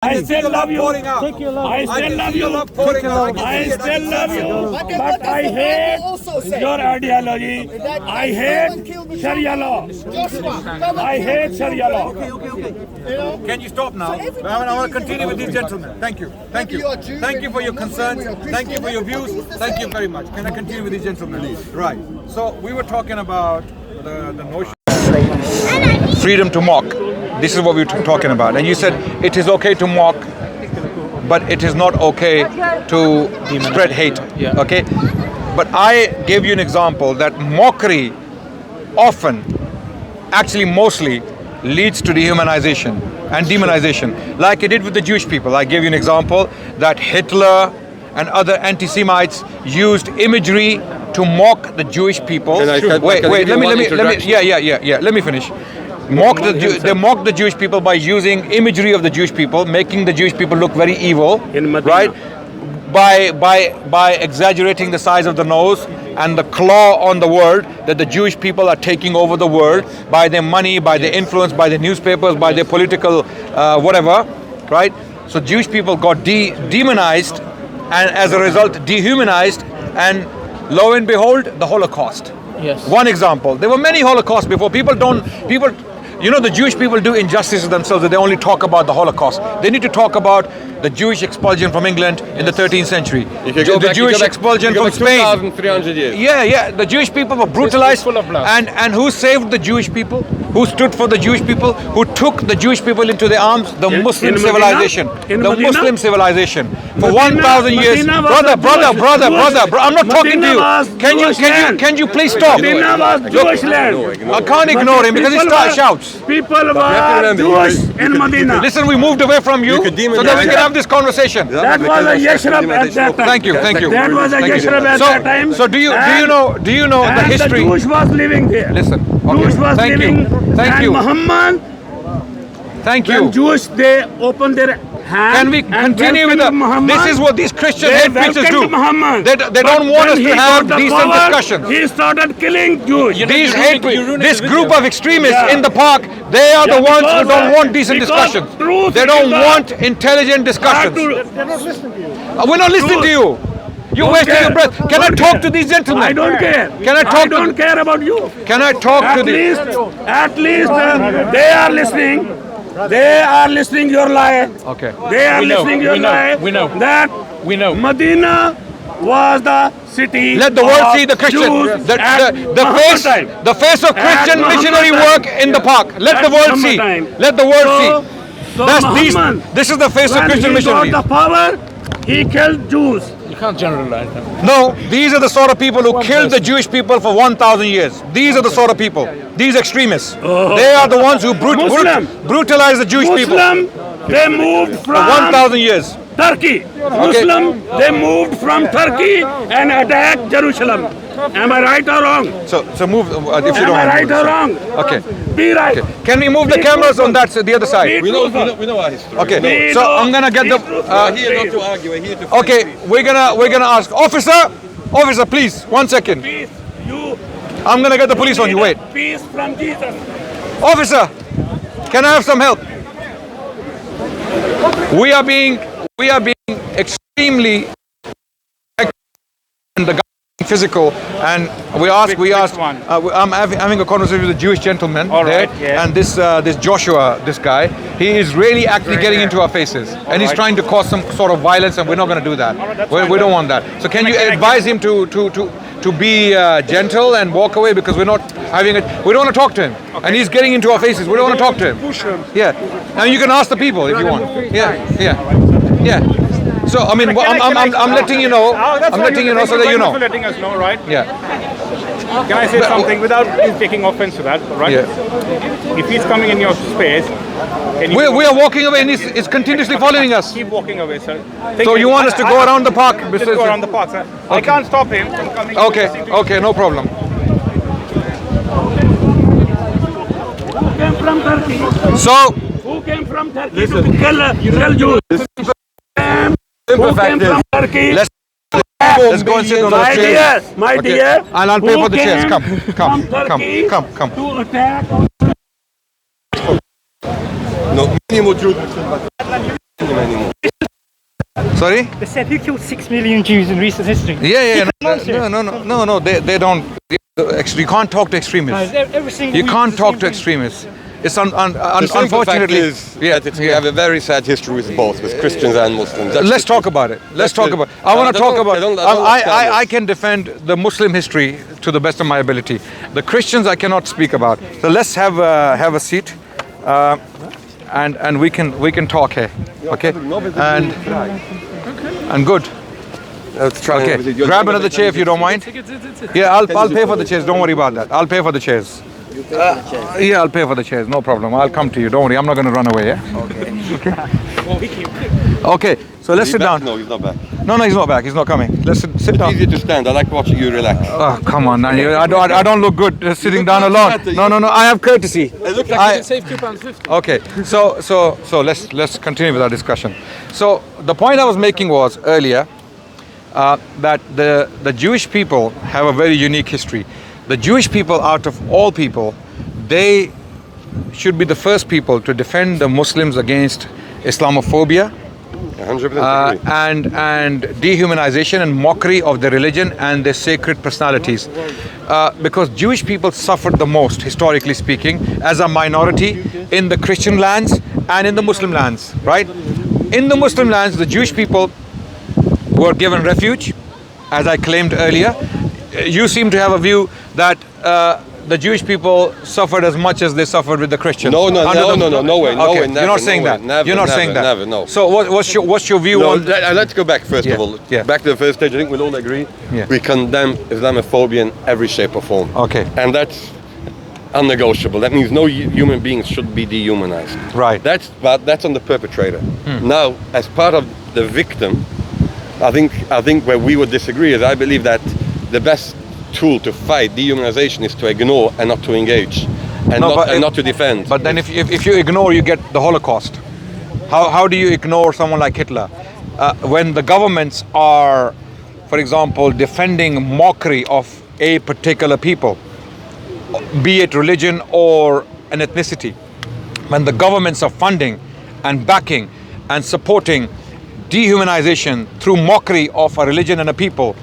I still love you. Take your love. I still love you. Take your love. I still love you. But I hate your ideology. I hate Sharia law. I hate Sharia law. Can you stop now? I want to continue with these gentlemen. Thank you. Thank you. Thank you for your concerns. Thank you for your views. Thank you very much. Can I continue with these gentlemen? Right. So we were talking about the notion of freedom to mock. This is what we were talking about. And you said it is okay to mock, but it is not okay to spread hate. Yeah. Okay? But I gave you an example that mockery often, actually mostly, leads to dehumanization and demonization. Like it did with the Jewish people. I gave you an example that Hitler and other anti-Semites used imagery to mock the Jewish people. Wait, let me finish. They mocked the Jewish people by using imagery of the Jewish people, making the Jewish people look very evil, right? By exaggerating the size of the nose and the claw on the world, that the Jewish people are taking over the world by their money, by their influence, by their newspapers, by their political whatever, right? So Jewish people got demonized and as a result dehumanized, and lo and behold, the Holocaust. Yes. One example. There were many Holocausts before. You know, the Jewish people do injustices themselves. They only talk about the Holocaust. They need to talk about the Jewish expulsion from England in the 13th century. The Jewish expulsion from Spain. 2,300 years. Yeah. The Jewish people were brutalized. Full of blood. And who saved the Jewish people? Who stood for the Jewish people? Who took the Jewish people into their arms? The Muslim civilization. The Muslim civilization. For 1,000 years. Brother, I'm not talking to you. Can you please stop? Medina was Jewish land. I can't ignore him because he shouts. People were Jewish in Medina. Listen, we moved away from you so that we can have this conversation. That was a yeshrab at that time. Thank you. That was a yeshrab at that time. So do you know the history? The Jewish was living there. Listen. Jewish was living. Thank you. Muhammad. Thank When you. Jewish, they opened their hand. Can we continue with this is what these Christian hate preachers do. They don't want us to have decent discussions. He started killing Jews. This group of extremists in the park, they are the ones who don't want decent discussions. They don't want intelligent discussions. We're not listening to you. You're wasting your breath. Can I talk to these gentlemen? I don't care. Can I talk I don't care about you. Can I talk to these? At least they are listening. They are listening your lie. Okay. They are listening your lie. We know. That Medina was the city. Let the world see the Christian, the face of Christian missionary work in the park. Let the world see. Let the world see. This is the face of Christian missionary. When he got the power, he killed Jews. You can't generalize them. No, these are the sort of people who killed the Jewish people for 1,000 years. These are the sort of people. These extremists. They are the ones who brutalized the Jewish people They moved for from 1,000 years. Turkey. Muslim, they moved from Turkey and attacked Jerusalem. Am I right or wrong? So move if you don't. Am I right or wrong? Okay. Be right. Okay. Can we move the cameras on the other side? We know our history. Okay. So I'm gonna get the. We're here not to argue. We're here to. Okay. We're gonna ask officer, please 1 second. Peace. I'm gonna get the police on you. Wait. Peace from Jesus. Officer, can I have some help? We are being extremely and the government physical, and we asked. I'm having a conversation with a Jewish gentleman there, and this Joshua, this guy, he is really actually getting into our faces, and he's trying to cause some sort of violence, and we're not going to do that. We don't want that. So can you advise him to be gentle and walk away, because we're not having it. We don't want to talk to him, and he's getting into our faces. We don't want to talk to him. Yeah, and you can ask the people if you want. Yeah. So I mean, I'm letting you know. I'm letting you know so that you know. Letting us know, right? Yeah. Can I say something without you taking offense to that, right? Yeah. If he's coming in your space, we are walking away, and he's continuously following us. Keep walking away, sir. So you want us to go around the park? Just go around the park, sir. Okay. I can't stop him from coming. Okay, no problem. Who came from Turkey? Who came from Turkey to kill Jews? Who came from Turkey? Let's go and sit on the chairs. My dear, and I'll pay for the chairs. Come. To attack. No, minimo anymore. Sorry? They said who killed 6 million Jews in recent history? Yeah. Nonsense. No. They don't. You can't talk to extremists. Every single You week can't it's the talk same to thing. extremists. It's The simple fact unfortunately. is that we have a very sad history with both, with Christians and Muslims. Let's talk about it. Let's talk about. I want to talk about. I can defend the Muslim history to the best of my ability. The Christians I cannot speak about. So let's have a seat, and we can talk here. Okay. And good. Let's try. Okay. Grab another chair if you don't mind. Yeah, I'll pay for the chairs. Don't worry about that. I'll pay for the chairs. Yeah, I'll pay for the chairs. No problem. I'll come to you. Don't worry. I'm not going to run away. Yeah. Okay. So let's sit down. No, he's not back. No, he's not back. He's not coming. Let's sit It's down. easier to stand. I like watching you relax. Oh, come on, man. I don't look good sitting down alone. No. I have courtesy. It looks like you can Save £2.50. Okay. So let's continue with our discussion. So the point I was making was earlier that the Jewish people have a very unique history. The Jewish people, out of all people, they should be the first people to defend the Muslims against Islamophobia, 100% agree. and dehumanization and mockery of their religion and their sacred personalities. Because Jewish people suffered the most, historically speaking, as a minority in the Christian lands and in the Muslim lands, right? In the Muslim lands, the Jewish people were given refuge, as I claimed earlier. You seem to have a view that the Jewish people suffered as much as they suffered with the Christians. No way, Okay, never, you're not saying no way, that. never, You're not never, saying that. never, no. So what's your view No, on? let's go back first Yeah, of all. yeah. Back to the first stage. I think we'll all agree. Yeah. We condemn Islamophobia in every shape or form. Okay. And that's unnegotiable. That means no human beings should be dehumanized. Right. That's on the perpetrator. Now, as part of the victim, I think where we would disagree is I believe that the best tool to fight dehumanization is to ignore and not to engage, and not to defend. But then if you ignore, you get the Holocaust. How do you ignore someone like Hitler? When the governments are, for example, defending mockery of a particular people, be it religion or an ethnicity, when the governments are funding and backing and supporting dehumanization through mockery of a religion and a people,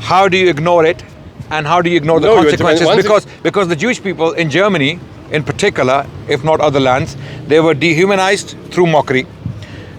how do you ignore it? And how do you ignore the consequences? Because the Jewish people in Germany, in particular, if not other lands, they were dehumanized through mockery,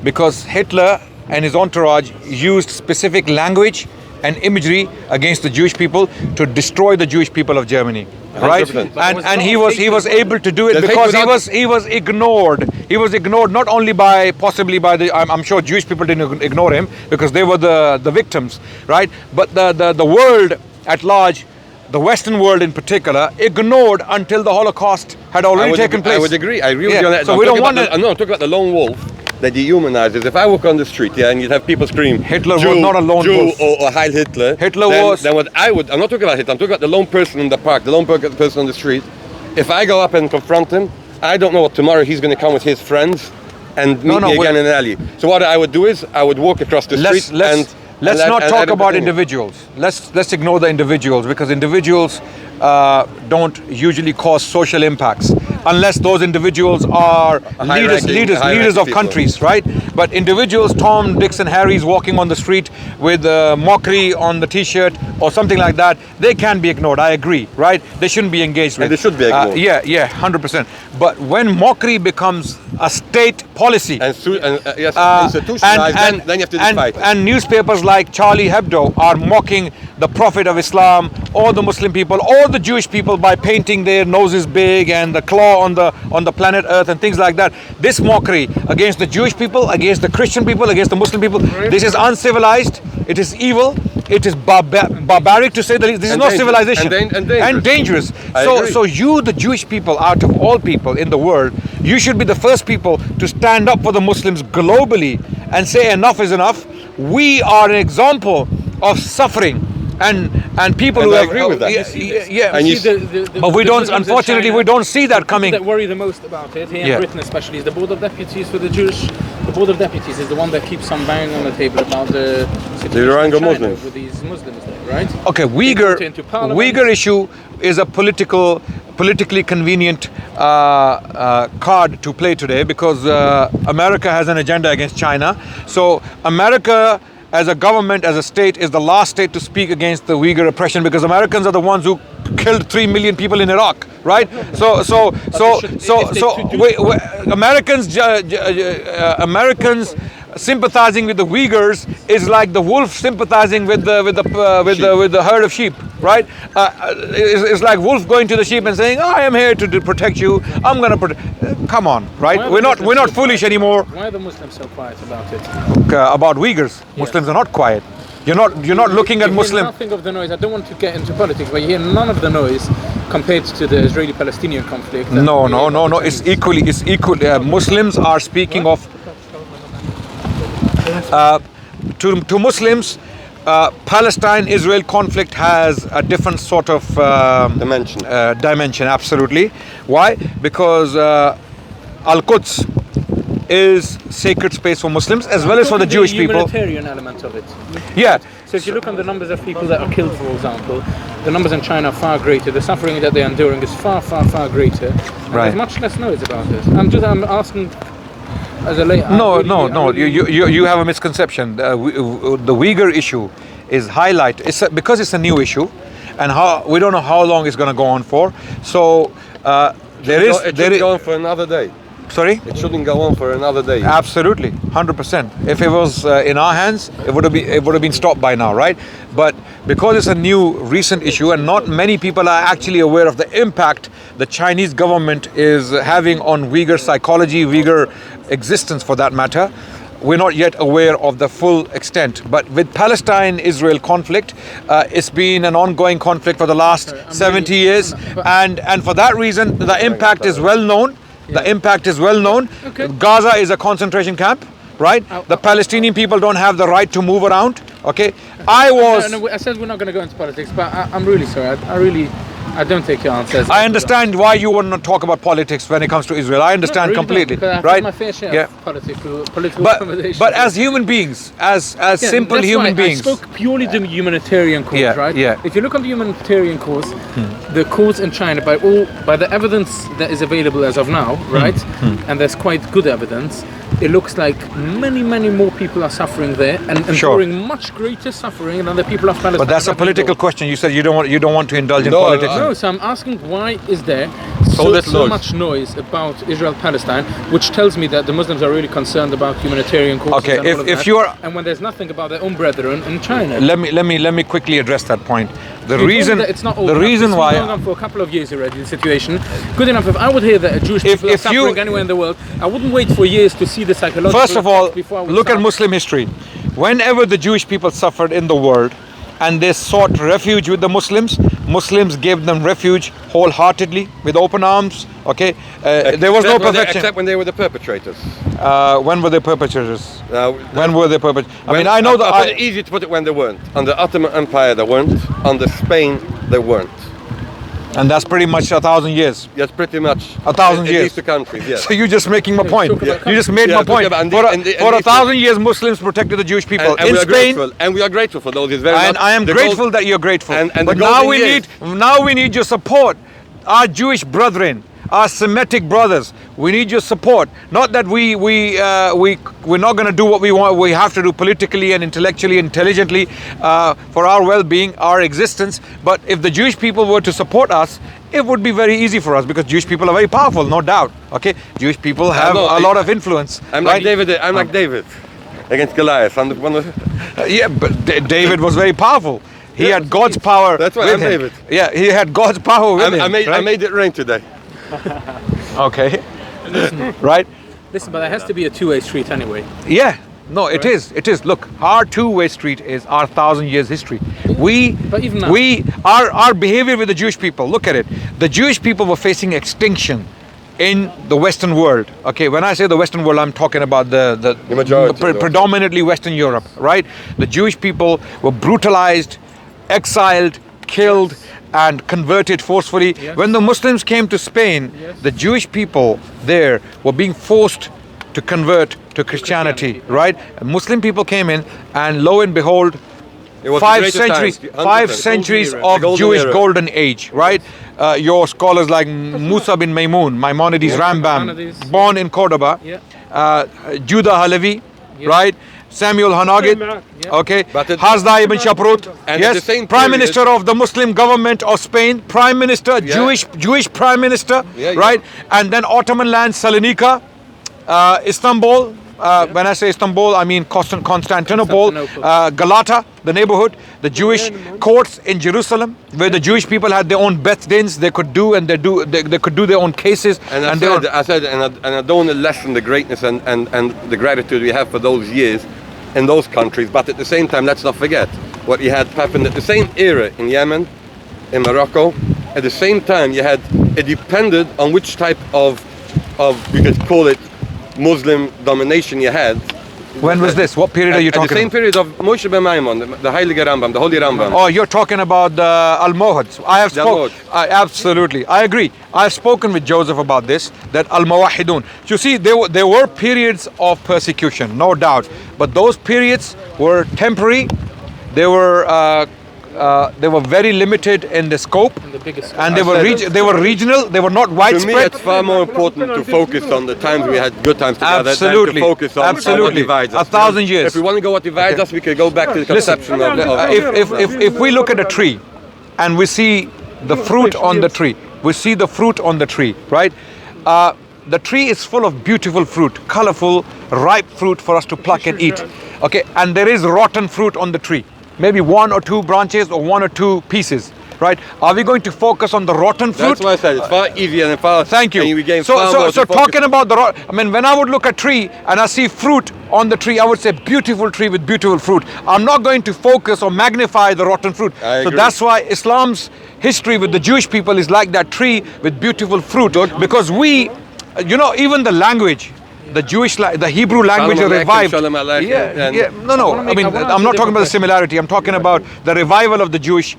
because Hitler and his entourage used specific language and imagery against the Jewish people to destroy the Jewish people of Germany, right? 100%. And he was able to do it because he was ignored. He was ignored not only possibly by the. I'm sure Jewish people didn't ignore him because they were the victims, right? But the world at large, the Western world in particular, ignored until the Holocaust had already taken place. I would agree. I agree with you on that. So we don't want to. I'm talking about the lone wolf that dehumanizes. If I walk on the street, and you'd have people scream, Hitler Jew, was not a lone Jew, wolf. or Heil Hitler. Then what I would. I'm not talking about Hitler. I'm talking about the lone person in the park, the lone person on the street. If I go up and confront him, I don't know what tomorrow he's going to come with his friends and meet me again in an alley. So what I would do is I would walk across the street Let's not talk about individuals. Let's ignore the individuals, because individuals don't usually cause social impacts unless those individuals are leaders of countries, right? But individuals, Tom, Dicks and Harry's walking on the street with mockery on the t-shirt or something like that, they can be ignored. I agree, right? They shouldn't be engaged with. And they should be ignored. Yeah, 100%. But when mockery becomes a state policy institutionalized, then you have to fight. And newspapers like Charlie Hebdo are mocking the Prophet of Islam or the Muslim people or the Jewish people by painting their noses big and the claw on the planet Earth and things like that. This mockery against the Jewish people, against the Christian people, against the Muslim people, this is uncivilized, it is evil, it is barbaric, to say the least. This is not civilization. And dangerous. So you, the Jewish people, out of all people in the world, you should be the first people to stand up for the Muslims globally and say enough is enough. We are an example of suffering and people who I agree with that. But we don't. Unfortunately, we don't see that coming. That worry the most about it here in Britain, especially, is the Board of Deputies for the Jewish. The Board of Deputies is the one that keeps some bang on the table about the situation in China with these Muslims there, right? Okay, Uyghur issue is a political politically convenient card to play today, because America has an agenda against China. So America, as a government, as a state, is the last state to speak against the Uyghur oppression, because Americans are the ones who killed 3 million people in Iraq, right? Americans sympathizing with the Uyghurs is like the wolf sympathizing with the herd of sheep, right? It's like wolf going to the sheep and saying, "I am here to protect you. I'm going to protect." Come on, right? We're not foolish anymore. Why are the Muslims so quiet about it? About Uyghurs, Muslims are not quiet. You're not looking at Muslim. Nothing of the noise. I don't want to get into politics, but you hear none of the noise compared to the Israeli-Palestinian conflict. No. It's equally. Muslims are speaking of. To Muslims, Palestine-Israel conflict has a different sort of dimension. Absolutely. Why? Because Al-Quds is sacred space for Muslims as well as for the Jewish people. Humanitarian element of it. Yeah. So if you look on the numbers of people that are killed, for example, the numbers in China are far greater. The suffering that they're enduring is far greater. And Right. There's much less noise about it. I'm asking. As a lay, No. You have a misconception. The Uyghur issue is because it's a new issue, and we don't know how long it's going to go on for. So It should go on for another day. Sorry? It shouldn't go on for another day. Absolutely, 100%. If it was in our hands, it would have been stopped by now, right? But because it's a new, recent issue, and not many people are actually aware of the impact the Chinese government is having on Uyghur psychology, Uyghur existence for that matter, we're not yet aware of the full extent. But with Palestine-Israel conflict, it's been an ongoing conflict for the last 70 years, and for that reason, the impact is well known. The impact is well known. Okay. Gaza is a concentration camp, right? The Palestinian people don't have the right to move around. Okay, I said we're not going to go into politics, but I'm really sorry. I don't take your answers. I understand why you want to talk about politics when it comes to Israel. I understand really completely, I've right? had my fair share of political conversations. But as human beings, as simple human beings, I spoke purely the humanitarian cause, right? Yeah. If you look on the humanitarian cause, the cause in China, by the evidence that is available as of now, right? And there's quite good evidence. It looks like many more people are suffering there and enduring much greater suffering than the people of Palestine. But that's a political question. You said you don't want to indulge in politics. No, so I'm asking, why is there so much noise about Israel-Palestine, which tells me that the Muslims are really concerned about humanitarian causes. Okay, and all of if that, you are, and when there's nothing about their own brethren in China. let me quickly address that point. The You reason told me that it's not the reason It's why been going on for a couple of years already, the situation. Good enough, if I would hear that Jewish people are suffering anywhere in the world, I wouldn't wait for years to see the psychological first of all, effects before I would look start. at Muslim history. Whenever the Jewish people suffered in the world and they sought refuge with the Muslims gave them refuge wholeheartedly with open arms. Okay, there was no perfection. Except when they were the perpetrators. When were they perpetrators? When were they perpetrators? I know that. It's easy to put it when they weren't. Under Ottoman Empire, they weren't. Under Spain, they weren't. And that's pretty much 1,000 years. Yes, pretty much. 1,000 years. In these two countries, yes. So you're just making my point. Yeah. You just made my point. For 1,000 years, Muslims protected the Jewish people in Spain. And we are grateful for those. It's very And I am grateful that you're grateful. But now we need your support. Our Jewish brethren, our Semitic brothers, we need your support. Not that we're not going to do what we want. We have to do politically and intellectually, intelligently for our well-being, our existence. But if the Jewish people were to support us, it would be very easy for us, because Jewish people are very powerful, no doubt. Okay, Jewish people have a lot of influence. I'm right? like David against Goliath. Yeah, but David was very powerful. He had God's power. That's why with I'm him. David. Yeah, he had God's power with him. I made it rain today. Okay. Right? Listen, but there has to be a two-way street anyway. Yeah. No, it is. It is. Look, our two-way street is our 1,000 years history. But even now, our behavior with the Jewish people. Look at it. The Jewish people were facing extinction in the Western world. Okay, when I say the Western world, I'm talking about the majority, predominantly Western Europe. Right? The Jewish people were brutalized, exiled, killed, and converted forcefully. Yes. When the Muslims came to Spain, the Jewish people there were being forced to convert to Christianity, right? And Muslim people came in, and lo and behold, It was the five greatest centuries, time, 5 100%. centuries Golden era. of The golden Jewish era. golden age, right? Your scholars like Musa bin Maimun, Maimonides Rambam, Maimonides. born in Cordoba, Yeah. Judah Halevi, Yeah. right? Samuel Hanagid, Yeah. okay, But it- Hasda ibn Shaprut, And yes, at the same Prime period- Minister of the Muslim government of Spain, Prime Minister, Yeah. Jewish Prime Minister, Yeah, yeah. right? And then Ottoman land, Salonika, Istanbul. When I say Istanbul, I mean Constantinople, Galata, the neighborhood, the Jewish courts in Jerusalem, where the Jewish people had their own Beth-Dins, they could do and they could do their own cases. And their own- I said, and I don't want to lessen the greatness and the gratitude we have for those years in those countries, but at the same time, let's not forget what you had happened at the same era in Yemen, in Morocco. At the same time, it depended on which type of we could call it Muslim domination you had. When was this? What period are you At talking the same about? period of Moshe ben Maimon, the Heilige Rambam, the Holy Rambam. Oh, you're talking about the Almohads. I have The spoken. Absolutely, I agree. I have spoken with Joseph about this. That Al-Mawahidun. You see, there were periods of persecution, no doubt, but those periods were temporary. They were very limited in the scope, The biggest. and they were regional. They were not To me, widespread. it's far more important to focus on the times we had good times together Absolutely. than to focus on what Absolutely. divides us. 1,000 years. If we want to go what divides us, we could go back to the Listen, conception of if we look at a tree and we see the fruit on the tree, right? The tree is full of beautiful fruit, colorful, ripe fruit for us to pluck and eat. Okay, and there is rotten fruit on the tree. Maybe 1 or 2 branches or 1 or 2 pieces, right? Are we going to focus on the rotten fruit? That's why I said it's far easier and far. Thank you. And we gain far more So to focus. talking about when I would look at tree and I see fruit on the tree, I would say beautiful tree with beautiful fruit. I'm not going to focus or magnify the rotten fruit. I So agree. that's why Islam's history with the Jewish people is like that tree with beautiful fruit. Because we, even the language, the Hebrew language Shalom is Aleichem, revived. Shalom Aleichem, Yeah, and- yeah. No. I mean, wanna I'm not ask talking a about the different similarity. I'm talking about the revival of the Jewish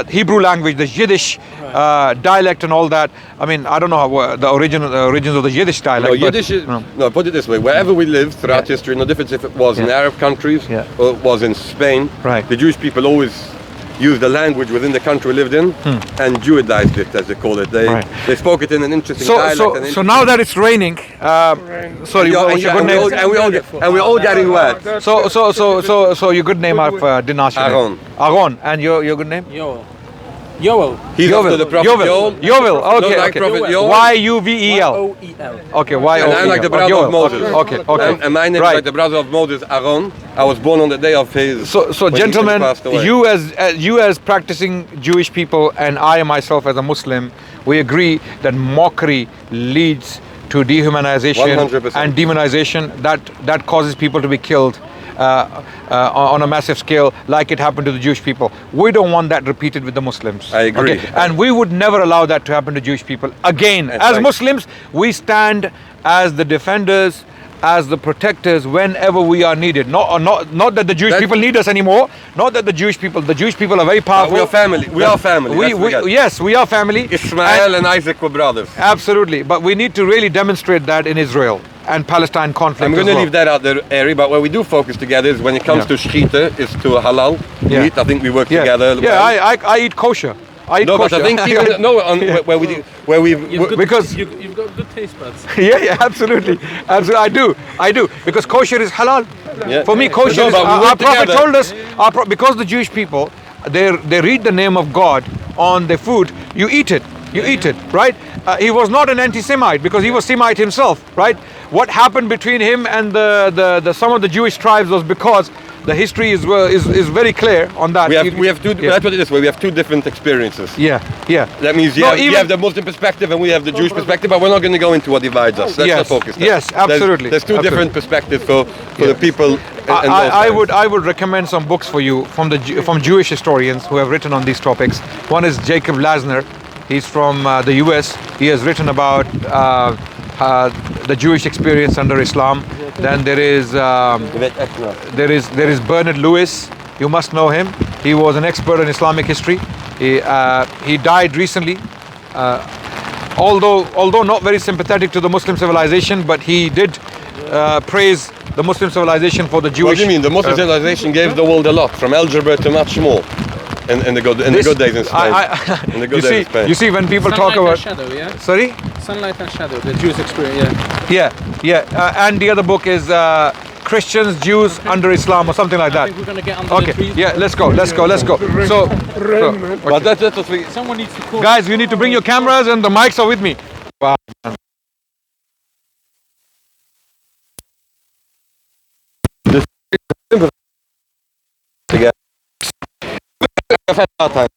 Hebrew language, the Yiddish dialect and all that. I mean, I don't know how, the origins of the Yiddish dialect. No, but- Yiddish is, no, put it this way. Wherever we live throughout history, no difference if it was in Arab countries Yeah. or it was in Spain, Right. the Jewish people always used the language within the country we lived in and Jewidized it, as they call it. Right. They spoke it in an interesting dialect. So now that it's raining, sorry, what's your good name? And we're all getting wet. So your good name, I didn't ask your Aaron. name. Aaron, and your good name? Yoel. He's after the Prophet Yoel. Yovel. Okay, like okay. Prophet Yoel. Yuvel. O-E-L. Okay, Y-O-E-L. And I'm like the brother of Moses. Okay. And my name is like the brother of Moses, Aaron. I was born on the day of his. So when he gentlemen, passed away. you as practicing Jewish people, and I myself as a Muslim, we agree that mockery leads to dehumanization 100%. and demonization. That causes people to be killed on a massive scale, like it happened to the Jewish people. We don't want that repeated with the Muslims. I agree. Okay? And we would never allow that to happen to Jewish people again. That's As right. Muslims, we stand as the defenders, as the protectors whenever we are needed. Not that the Jewish people need us anymore. Not that the Jewish people are very powerful. We are family. We are family. Yes, we are family. Ismail and Isaac were brothers. Absolutely, but we need to really demonstrate that in Israel and Palestine conflict. I'm going to as well. leave that out there, Ari, but where we do focus together is when it comes to shechita, it's to a halal Yeah. meat. I think we work Yeah, together. yeah. I eat kosher. I eat No, but kosher. I think even where we because You've got good taste buds. yeah, absolutely. I do because kosher is halal. Yeah. For me, kosher No, is, but we our work prophet together. told us, because the Jewish people, they read the name of God on their food, you eat it, right? He was not an anti-Semite because he was Semite himself, right? What happened between him and the some of the Jewish tribes was because the history is very clear on that. we have two. Let's put it this way: we have two different experiences. Yeah. That means you have the Muslim perspective and we have the Jewish perspective, but we're not going to go into what divides us. Let's not focus there. Yes, absolutely. There's two different perspectives for the people. I would recommend some books for you from Jewish historians who have written on these topics. One is Jacob Lasner. He's from the US. He has written about the Jewish experience under Islam. Then there is Bernard Lewis. You must know him. He was an expert in Islamic history. He died recently. Although not very sympathetic to the Muslim civilization, but he did praise the Muslim civilization for the Jewish. What do you mean? The Muslim civilization gave the world a lot, from algebra to much more. In the good days in Spain. In the good days in Spain. You see, when people talk Sunlight about and shadow, yeah? sorry, Sunlight and shadow, the Jews experience, yeah. and the other book is Christians, Jews under Islam or something like I that. think we're gonna get under the Okay, trees. yeah, let's go. So, But that's what we. Someone needs to call. guys, you need to bring your cameras and the mics are with me. Wow. I've had a hard time.